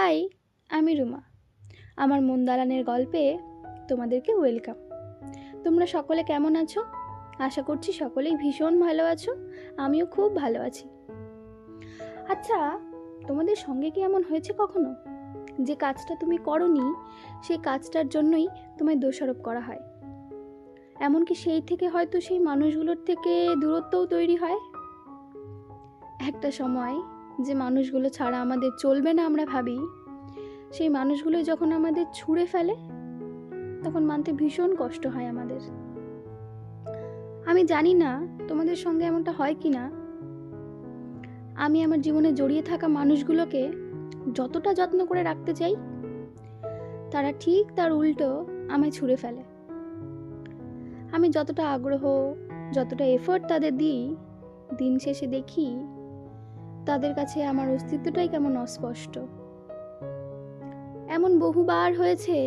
High, আমি রুমা। আমার মন দালানের গল্পে তোমাদেরকে ওয়েলকাম। তোমরা সকলে কেমন আছো? আশা করছি সকলেই ভীষণ ভালো আছো। আমিও খুব ভালো আছি। আচ্ছা, তোমাদের সঙ্গে কি এমন হয়েছে কখনো যে কাজটা তুমি করোনি সেই কাজটার জন্যই তোমায় দোষারোপ করা হয়? এমনকি সেই থেকে হয়তো সেই মানুষগুলোর থেকে দূরত্বও তৈরি হয়। একটা সময় যে মানুষগুলো ছাড়া আমাদের চলবে না আমরা ভাবি, সেই মানুষগুলো যখন আমাদের ছুঁড়ে ফেলে তখন মানতে ভীষণ কষ্ট হয় আমাদের। আমি জানি না তোমাদের সঙ্গে এমনটা হয় কি না। আমি আমার জীবনে জড়িয়ে থাকা মানুষগুলোকে যতটা যত্ন করে রাখতে চাই, তারা ঠিক তার উল্টো আমায় ছুঁড়ে ফেলে। আমি যতটা আগ্রহ, যতটা এফোর্ট তাদের দিই, দিন শেষে দেখি তাদের কাছে আমার অস্তিত্বটাই কেমন অস্পষ্ট। এমন বহুবার হয়েছে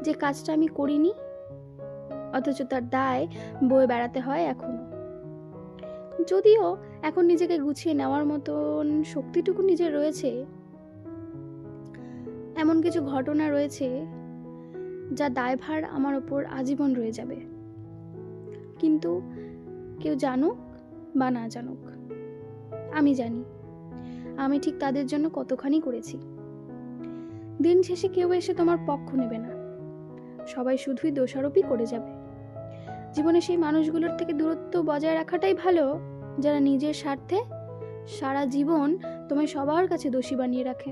যে কাজটা আমি করিনি, অথচ তার দায় বয়ে বেড়াতে হয় এখনো। যদিও এখন নিজেকে গুছিয়ে নেওয়ার মতন শক্তিটুকু নিজের রয়েছে, এমন কিছু ঘটনা রয়েছে যা দায়ভার আমার ওপর আজীবন রয়ে যাবে। কিন্তু কেউ জানুক বা না জানুক, আমি জানি আমি ঠিক তাদের জন্য কতখানি করেছি। দিন শেষে কেউ এসে তোমার পক্ষ নেবে না, সবাই শুধুই দোষারোপই করে যাবে। জীবনে সেই মানুষগুলোর থেকে দূরত্ব বজায় রাখাটাই ভালো, যারা নিজের স্বার্থে সারা জীবন তোমায় সবার কাছে দোষী বানিয়ে রাখে।